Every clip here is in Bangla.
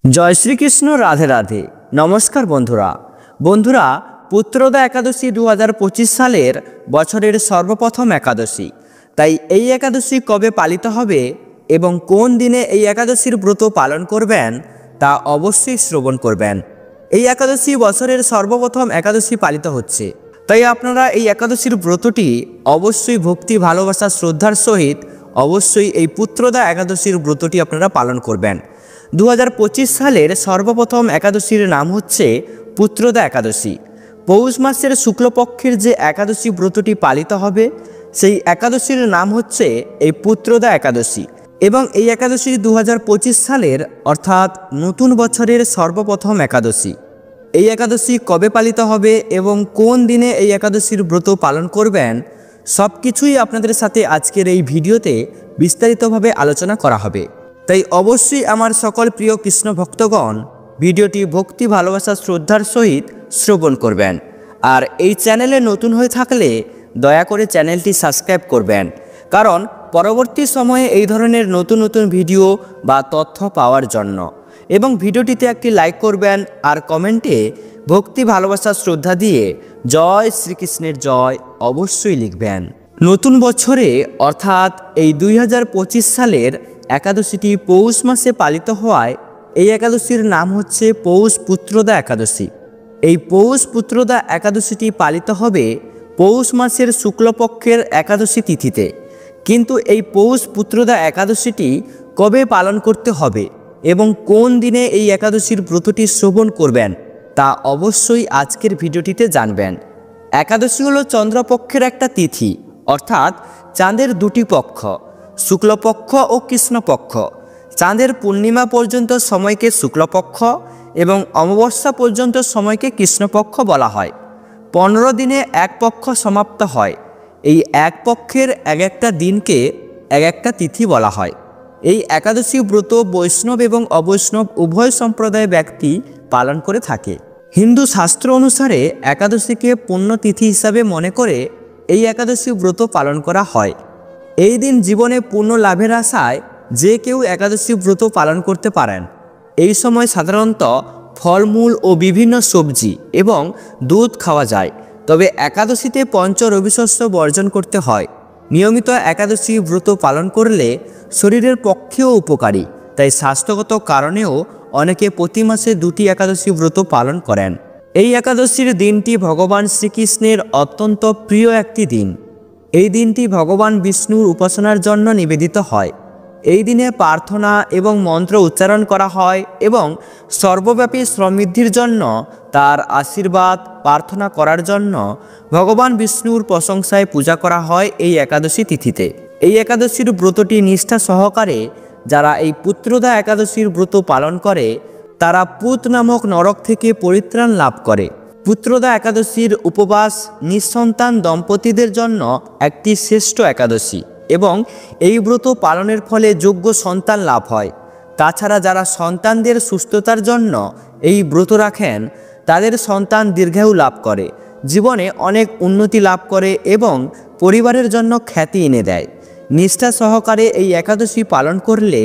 জয় শ্রীকৃষ্ণ। রাধে রাধে। নমস্কার বন্ধুরা। পুত্রদা একাদশী 2025 সালের বছরের সর্বপ্রথম একাদশী। তাই এই একাদশী কবে পালিত হবে এবং কোন দিনে এই একাদশীর ব্রত পালন করবেন তা অবশ্যই শ্রবণ করবেন। এই একাদশী বছরের সর্বপ্রথম একাদশী পালিত হচ্ছে, তাই আপনারা এই একাদশীর ব্রতটি অবশ্যই ভক্তি, ভালোবাসা, শ্রদ্ধার সহিত অবশ্যই এই পুত্রদা একাদশীর ব্রতটি আপনারা পালন করবেন। 2025 সালের সর্বপ্রথম একাদশীর নাম হচ্ছে পুত্রদা একাদশী। পৌষ মাসের শুক্লপক্ষের যে একাদশী ব্রতটি পালিত হবে সেই একাদশীর নাম হচ্ছে এই পুত্রদা একাদশী, এবং এই একাদশী 2025 সালের অর্থাৎ নতুন বছরের সর্বপ্রথম একাদশী। এই একাদশী কবে পালিত হবে এবং কোন দিনে এই একাদশীর ব্রত পালন করবেন সব কিছুই আপনাদের সাথে আজকের এই ভিডিওতে বিস্তারিতভাবে আলোচনা করা হবে। তাই অবশ্যই আমার সকল প্রিয় কৃষ্ণ ভক্তগণ ভিডিওটি ভক্তি, ভালোবাসা, শ্রদ্ধার সহিত শ্রবণ করবেন। আর এই চ্যানেলে নতুন হয়ে থাকলে দয়া করে চ্যানেলটি সাবস্ক্রাইব করবেন, কারণ পরবর্তী সময়ে এই ধরনের নতুন নতুন ভিডিও বা তথ্য পাওয়ার জন্য। এবং ভিডিওটিতে একটি লাইক করবেন আর কমেন্টে ভক্তি, ভালোবাসা, শ্রদ্ধা দিয়ে জয় শ্রীকৃষ্ণের জয় অবশ্যই লিখবেন। নতুন বছরে অর্থাৎ এই 2025 সালের একাদশীটি পৌষ মাসে পালিত হওয়ায় এই একাদশীর নাম হচ্ছে পৌষ পুত্রদা একাদশী। এই পৌষ পুত্রদা একাদশীটি পালিত হবে পৌষ মাসের শুক্লপক্ষের একাদশী তিথিতে। কিন্তু এই পৌষ পুত্রদা একাদশীটি কবে পালন করতে হবে এবং কোন দিনে এই একাদশীর ব্রতটি শ্রবণ করবেন তা অবশ্যই আজকের ভিডিওটিতে জানবেন। একাদশী হলো চন্দ্রপক্ষের একটা তিথি, অর্থাৎ চাঁদের দুটি পক্ষ, শুক্লপক্ষ ও কৃষ্ণপক্ষ। চাঁদের পূর্ণিমা পর্যন্ত সময়কে শুক্লপক্ষ এবং অমাবস্যা পর্যন্ত সময়কে কৃষ্ণপক্ষ বলা হয়। 15 দিনে এক পক্ষ সমাপ্ত হয়। এই এক পক্ষের এক একটা দিনকে এক একটা তিথি বলা হয়। এই একাদশী ব্রত বৈষ্ণব এবং অবৈষ্ণব উভয় সম্প্রদায়ের ব্যক্তি পালন করে থাকে। হিন্দু শাস্ত্র অনুসারে একাদশীকে পুণ্যতিথি হিসাবে মনে করে এই একাদশী ব্রত পালন করা হয়। এই দিন জীবনে পূর্ণ লাভের আশায় যে কেউ একাদশী ব্রত পালন করতে পারেন। এই সময় সাধারণত ফলমূল ও বিভিন্ন সবজি এবং দুধ খাওয়া যায়, তবে একাদশীতে পঞ্চ রবিশস্য বর্জন করতে হয়। নিয়মিত একাদশী ব্রত পালন করলে শরীরের পক্ষেও উপকারী, তাই স্বাস্থ্যগত কারণেও অনেকে প্রতি মাসে 2টি একাদশী ব্রত পালন করেন। এই একাদশীর দিনটি ভগবান শ্রীকৃষ্ণের অত্যন্ত প্রিয় একটি দিন। এই দিনটি ভগবান বিষ্ণুর উপাসনার জন্য নিবেদিত হয়। এই দিনে প্রার্থনা এবং মন্ত্র উচ্চারণ করা হয় এবং সর্বব্যাপী সমৃদ্ধির জন্য তার আশীর্বাদ প্রার্থনা করার জন্য ভগবান বিষ্ণুর প্রশংসায় পূজা করা হয় এই একাদশী তিথিতে। এই একাদশীর ব্রতটি নিষ্ঠা সহকারে যারা এই পুত্রদা একাদশীর ব্রত পালন করে তারা পুত নামক নরক থেকে পরিত্রাণ লাভ করে। পুত্রদা একাদশীর উপবাস নিঃসন্তান দম্পতিদের জন্য একটি শ্রেষ্ঠ একাদশী এবং এই ব্রত পালনের ফলে যোগ্য সন্তান লাভ হয়। তাছাড়া যারা সন্তানদের সুস্থতার জন্য এই ব্রত রাখেন তাদের সন্তান দীর্ঘায়ু লাভ করে, জীবনে অনেক উন্নতি লাভ করে এবং পরিবারের জন্য খ্যাতি এনে দেয়। নিষ্ঠা সহকারে এই একাদশী পালন করলে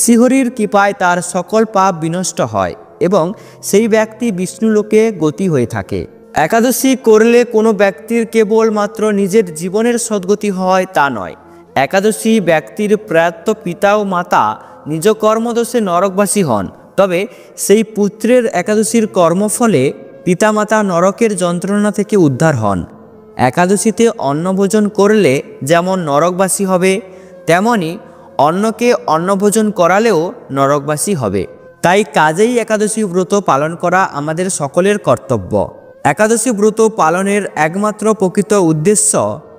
শ্রীহরির কৃপায় তার সকল পাপ বিনষ্ট হয় এবং সেই ব্যক্তি বিষ্ণুলোকে গতি হয়ে থাকে। একাদশী করলে কোনো ব্যক্তির কেবলমাত্র নিজের জীবনের সদ্গতি হয় তা নয়, একাদশী ব্যক্তির প্রয়াত পিতা ও মাতা নিজ কর্মদোষে নরকবাসী হন, তবে সেই পুত্রের একাদশীর কর্মফলে পিতামাতা নরকের যন্ত্রণা থেকে উদ্ধার হন। একাদশীতে অন্নভোজন করলে যেমন নরকবাসী হবে, তেমনি অন্নকে অন্নভোজন করালেও নরকবাসী হবে। তাই কাজেই একাদশী ব্রত পালন করা আমাদের সকলের কর্তব্য। একাদশী ব্রত পালনের একমাত্র প্রকৃত উদ্দেশ্য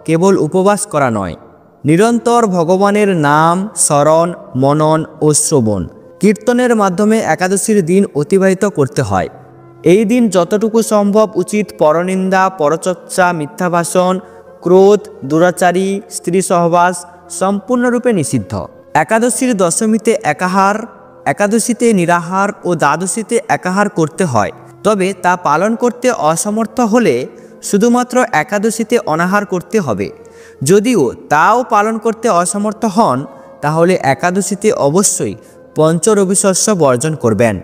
কেবল উপবাস করা নয়, নিরন্তর ভগবানের নাম স্মরণ, মনন ও শ্রবণ কীর্তনের মাধ্যমে একাদশীর দিন অতিবাহিত করতে হয়। এই দিন যতটুকু সম্ভব উচিত পরনিন্দা, পরচর্চা, মিথ্যা ভাষণ, ক্রোধ, দুরাচারী, স্ত্রী সহবাস সম্পূর্ণরূপে নিষিদ্ধ। একাদশীর দশমীতে একাহার, একাদশীতে নিরাহার ও দ্বাদশীতে একাহার করতে হয়, তবে তা পালন করতে অসমর্থ হলে শুধুমাত্র একাদশীতে অনাহার করতে হবে। যদিও তাও পালন করতে অসমর্থ হন তাহলে একাদশীতে অবশ্যই পঞ্চ রবিশস্য বর্জন করবেন।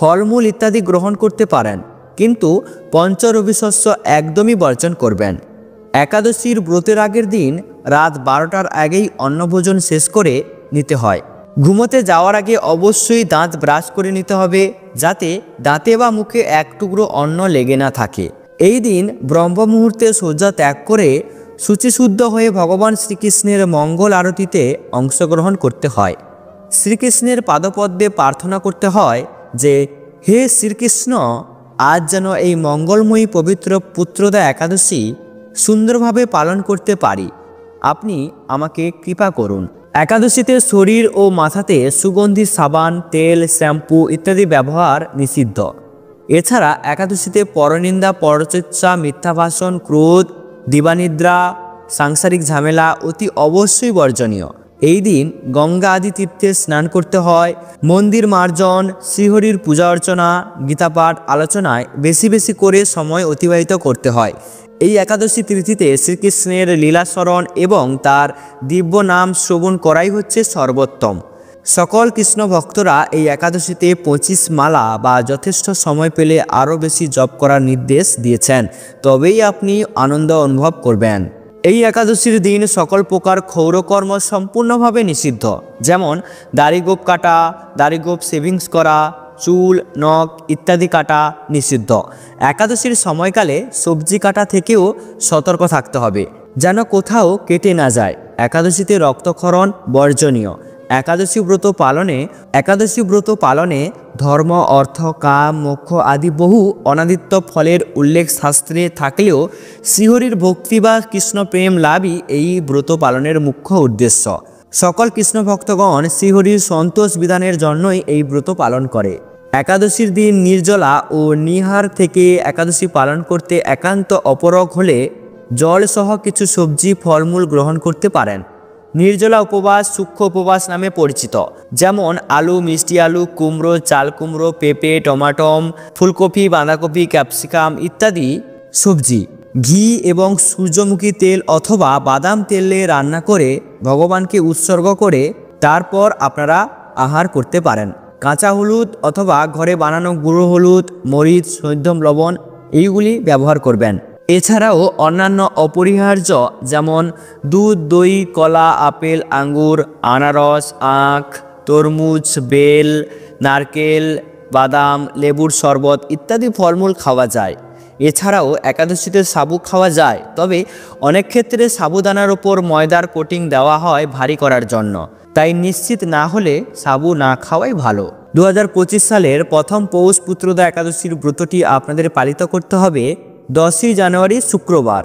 ফলমূল ইত্যাদি গ্রহণ করতে পারেন, কিন্তু পঞ্চরবি শস্য একদমই বর্জন করবেন। একাদশীর ব্রতের আগের দিন রাত 12টার আগেই অন্নভোজন শেষ করে নিতে হয়। ঘুমোতে যাওয়ার আগে অবশ্যই দাঁত ব্রাশ করে নিতে হবে, যাতে দাঁতে বা মুখে এক টুকরো অন্ন লেগে না থাকে। এই দিন ব্রহ্ম মুহূর্তে শয্যা ত্যাগ করে শুচিশুদ্ধ হয়ে ভগবান শ্রীকৃষ্ণের মঙ্গল আরতিতে অংশগ্রহণ করতে হয়। শ্রীকৃষ্ণের পাদপদ্মে প্রার্থনা করতে হয় যে, হে শ্রীকৃষ্ণ, আজ যেন এই মঙ্গলময়ী পবিত্র পুত্রদা একাদশী সুন্দরভাবে পালন করতে পারি, আপনি আমাকে কৃপা করুন। একাদশীতে শরীর ও মাথাতে সুগন্ধি সাবান, তেল, শ্যাম্পু ইত্যাদি ব্যবহার নিষিদ্ধ। এছাড়া একাদশীতে পরনিন্দা, পরচর্চা, মিথ্যা ভাষণ, ক্রোধ, দিবানিদ্রা, সাংসারিক ঝামেলা অতি অবশ্যই বর্জনীয়। এই দিন গঙ্গা আদি তীর্থে স্নান করতে হয়। মন্দির মার্জন, শ্রীহরির পূজা অর্চনা, গীতাপাঠ, আলোচনায় বেশি বেশি করে সময় অতিবাহিত করতে হয়। এই একাদশী তিথিতে শ্রীকৃষ্ণের লীলাস্মরণ এবং তার দিব্য নাম শ্রবণ করাই হচ্ছে সর্বোত্তম। সকল কৃষ্ণ ভক্তরা এই একাদশীতে 25 মালা বা যথেষ্ট সময় পেলে আরও বেশি জপ করার নির্দেশ দিয়েছেন, তবেই আপনি আনন্দ অনুভব করবেন। এই একাদশীর দিন সকল প্রকার ক্ষৌরকর্ম সম্পূর্ণভাবে নিষিদ্ধ, যেমন দাড়িগোপ কাটা, দাড়িগোপ সেভিংস করা, চুল, নখ ইত্যাদি কাটা নিষিদ্ধ। একাদশীর সময়কালে সবজি কাটা থেকেও সতর্ক থাকতে হবে, যেন কোথাও কেটে না যায়। একাদশীতে রক্তক্ষরণ বর্জনীয়। একাদশী ব্রত পালনে ধর্ম, অর্থ, কাম, মোক্ষ আদি বহু অনাদিত্য ফলের উল্লেখ শাস্ত্রে থাকলেও শ্রীহরির ভক্তি বা কৃষ্ণ প্রেম লাভই এই ব্রত পালনের মুখ্য উদ্দেশ্য। সকল কৃষ্ণ ভক্তগণ শ্রীহরির সন্তোষ বিধানের জন্যই এই ব্রত পালন করে। একাদশীর দিন নির্জলা ও নিহার থেকে একাদশী পালন করতে একান্ত অপরগ হলে জল সহ কিছু সবজি, ফলমূল গ্রহণ করতে পারেন। নির্জলা উপবাস সূক্ষ্ম উপবাস নামে পরিচিত, যেমন আলু, মিষ্টি আলু, কুমড়ো, চাল কুমড়ো, পেঁপে, টমাটম, ফুলকপি, বাঁধাকপি, ক্যাপসিকাম ইত্যাদি সবজি ঘি এবং সূর্যমুখী তেল অথবা বাদাম তেলে রান্না করে ভগবানকে উৎসর্গ করে তারপর আপনারা আহার করতে পারেন। কাঁচা হলুদ অথবা ঘরে বানানো গুঁড়ো হলুদ, মরিচ, সৈন্ধব লবণ এইগুলি ব্যবহার করবেন। এছাড়াও অন্যান্য অপরিহার্য যেমন দুধ, দই, কলা, আপেল, আঙ্গুর, আনারস, আখ, তরমুজ, বেল, নারকেল, বাদাম, লেবুর শরবত ইত্যাদি ফলমূল খাওয়া যায়। এছাড়াও একাদশীতে সাবু খাওয়া যায়, তবে অনেক ক্ষেত্রে সাবুদানার ওপর ময়দার কোটিং দেওয়া হয় ভারী করার জন্য, তাই নিশ্চিত না হলে সাবু না খাওয়াই ভালো। 2025 সালের প্রথম পৌষ পুত্রদা একাদশীর ব্রতটি আপনাদের পালিত করতে হবে 10ই জানুয়ারি শুক্রবার।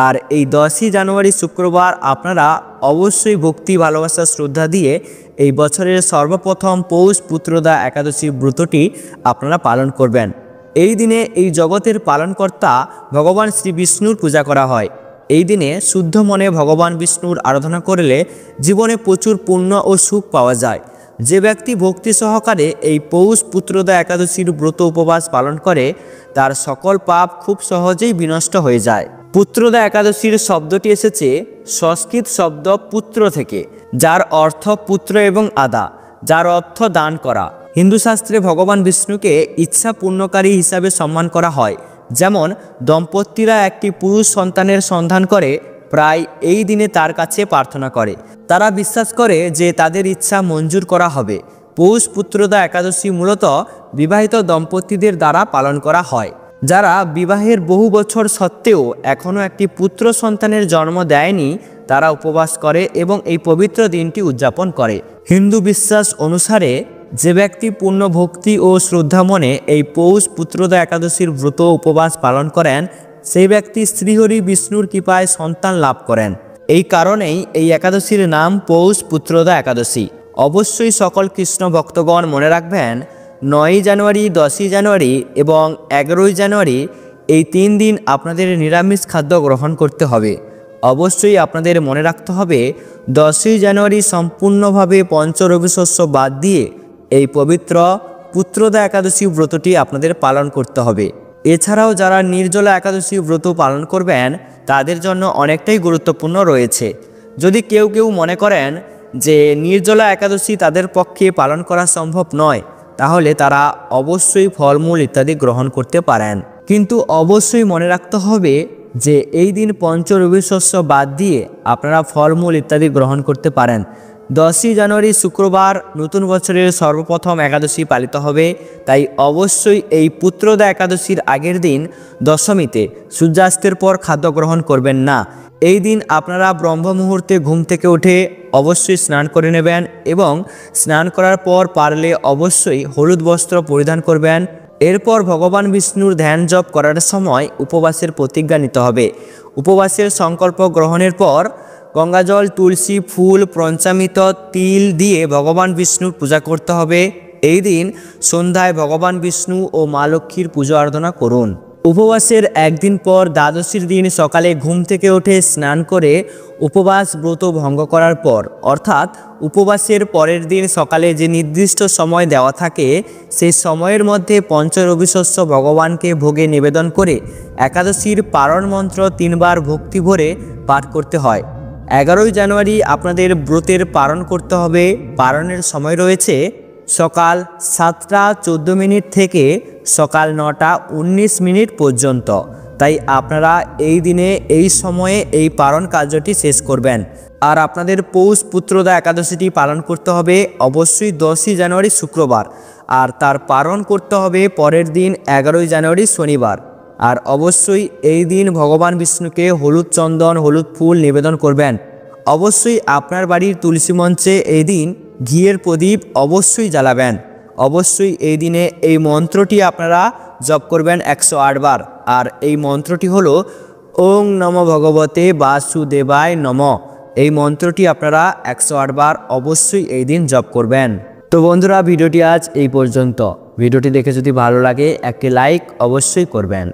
আর এই 10ই জানুয়ারি শুক্রবার আপনারা অবশ্যই ভক্তি, ভালোবাসা, শ্রদ্ধা দিয়ে এই বছরের সর্বপ্রথম পৌষ পুত্রদা একাদশী ব্রতটি আপনারা পালন করবেন। এই দিনে এই জগতের পালনকর্তা ভগবান শ্রী বিষ্ণুর পূজা করা হয়। এই দিনে শুদ্ধ মনে ভগবান বিষ্ণুর আরাধনা করলে জীবনে প্রচুর পুণ্য ও সুখ পাওয়া যায়। যে ব্যক্তি ভক্তি সহকারে এই পৌষ পুত্রদা একাদশীর ব্রত উপবাস পালন করে তার সকল পাপ খুব সহজেই বিনষ্ট হয়ে যায়। পুত্রদা একাদশীর শব্দটি এসেছে সংস্কৃত শব্দ পুত্র থেকে, যার অর্থ পুত্র এবং আদা, যার অর্থ দান করা। হিন্দু শাস্ত্রে ভগবান বিষ্ণুকে ইচ্ছা পূর্ণকারী হিসাবে সম্মান করা হয়। যেমন দম্পতিরা একটি পুরুষ সন্তানের সন্ধান করে প্রায় এই দিনে তার কাছে প্রার্থনা করে। তারা বিশ্বাস করে যে তাদের ইচ্ছা মঞ্জুর করা হবে। পৌষ পুত্রদা একাদশী মূলত বিবাহিত দম্পতিদের দ্বারা পালন করা হয়, যারা বিবাহের বহু বছর সত্ত্বেও এখনও একটি পুত্র সন্তানের জন্ম দেয়নি। তারা উপবাস করে এবং এই পবিত্র দিনটি উদযাপন করে। হিন্দু বিশ্বাস অনুসারে যে ব্যক্তি পূর্ণ ভক্তি ও শ্রদ্ধা মনে এই পৌষ পুত্রদা একাদশীর ব্রত উপবাস পালন করেন, সেই ব্যক্তি শ্রীহরি বিষ্ণুর কৃপায় সন্তান লাভ করেন। এই কারণেই এই একাদশীর নাম পৌষ পুত্রদা একাদশী। অবশ্যই সকল কৃষ্ণ ভক্তগণ মনে রাখবেন, 9ই জানুয়ারি, 10ই জানুয়ারি এবং 11ই জানুয়ারি এই 3 দিন আপনাদের নিরামিষ খাদ্য গ্রহণ করতে হবে। অবশ্যই আপনাদের মনে রাখতে হবে 10ই জানুয়ারি সম্পূর্ণভাবে পঞ্চরবি শস্য বাদ দিয়ে এই পবিত্র পুত্রদা একাদশী ব্রতটি আপনাদের পালন করতে হবে। এছাড়াও যারা নির্জলা একাদশী ব্রত পালন করবেন তাদের জন্য অনেকটাই গুরুত্বপূর্ণ রয়েছে। যদি কেউ মনে করেন যে নির্জলা একাদশী তাদের পক্ষে পালন করা সম্ভব নয়, তাহলে তারা অবশ্যই ফলমূল ইত্যাদি গ্রহণ করতে পারেন। কিন্তু অবশ্যই মনে রাখতে হবে যে এই দিন পঞ্চ রবি শস্য বাদ দিয়ে আপনারা ফলমূল ইত্যাদি গ্রহণ করতে পারেন। 10ই জানুয়ারি শুক্রবার নতুন বছরের সর্বপ্রথম একাদশী পালিত হবে, তাই অবশ্যই এই পুত্রদা একাদশীর আগের দিন দশমীতে সূর্যাস্তের পর খাদ্য গ্রহণ করবেন না। এই দিন আপনারা ব্রহ্ম মুহূর্তে ঘুম থেকে উঠে অবশ্যই স্নান করে নেবেন এবং স্নান করার পর পারলে অবশ্যই হলুদ বস্ত্র পরিধান করবেন। এরপর ভগবান বিষ্ণুর ধ্যান জপ করার সময় উপবাসের প্রতিজ্ঞা নিতে হবে। উপবাসের সংকল্প গ্রহণের পর গঙ্গাজল, তুলসী, ফুল, পঞ্চামৃত, তিল দিয়ে ভগবান বিষ্ণুর পূজা করতে হবে। এই দিন সন্ধ্যায় ভগবান বিষ্ণু ও মা লক্ষ্মীর পুজো আরাধনা করুন। উপবাসের একদিন পর দ্বাদশীর দিন সকালে ঘুম থেকে উঠে স্নান করে উপবাস ব্রত ভঙ্গ করার পর, অর্থাৎ উপবাসের পরের দিন সকালে যে নির্দিষ্ট সময় দেওয়া থাকে সেই সময়ের মধ্যে পঞ্চরবি শস্য ভগবানকে ভোগে নিবেদন করে একাদশীর পারণ মন্ত্র 3 বার ভক্তি ভরে পাঠ করতে হয়। 11ই জানুয়ারি আপনাদের ব্রতের পালন করতে হবে। পালনের সময় রয়েছে সকাল 7টা 14 মিনিট থেকে সকাল 9টা 19 মিনিট পর্যন্ত। তাই আপনারা এই দিনে এই সময়ে এই পালন কার্যটি শেষ করবেন। আর আপনাদের পৌষ পুত্রদা একাদশীটি পালন করতে হবে অবশ্যই 10ই জানুয়ারি শুক্রবার, আর তার পালন করতে হবে পরের দিন 11ই জানুয়ারি শনিবার। আর অবশ্যই এই দিন ভগবান বিষ্ণুকে হলুদ চন্দন, হলুদ ফুল নিবেদন করবেন। অবশ্যই আপনার বাড়ির তুলসী মঞ্চে এই দিন ঘিয়ের প্রদীপ অবশ্যই জ্বালাবেন। অবশ্যই এই দিনে এই মন্ত্রটি আপনারা জপ করবেন 108 বার। আর এই মন্ত্রটি হলো ওং নমো ভগবতে বাসুদেবায় নমঃ। এই মন্ত্রটি আপনারা 108 বার অবশ্যই এই দিন জপ করবেন। তো বন্ধুরা, ভিডিওটি আজ এই পর্যন্ত। ভিডিওটি দেখে যদি ভালো লাগে একটি লাইক অবশ্যই করবেন।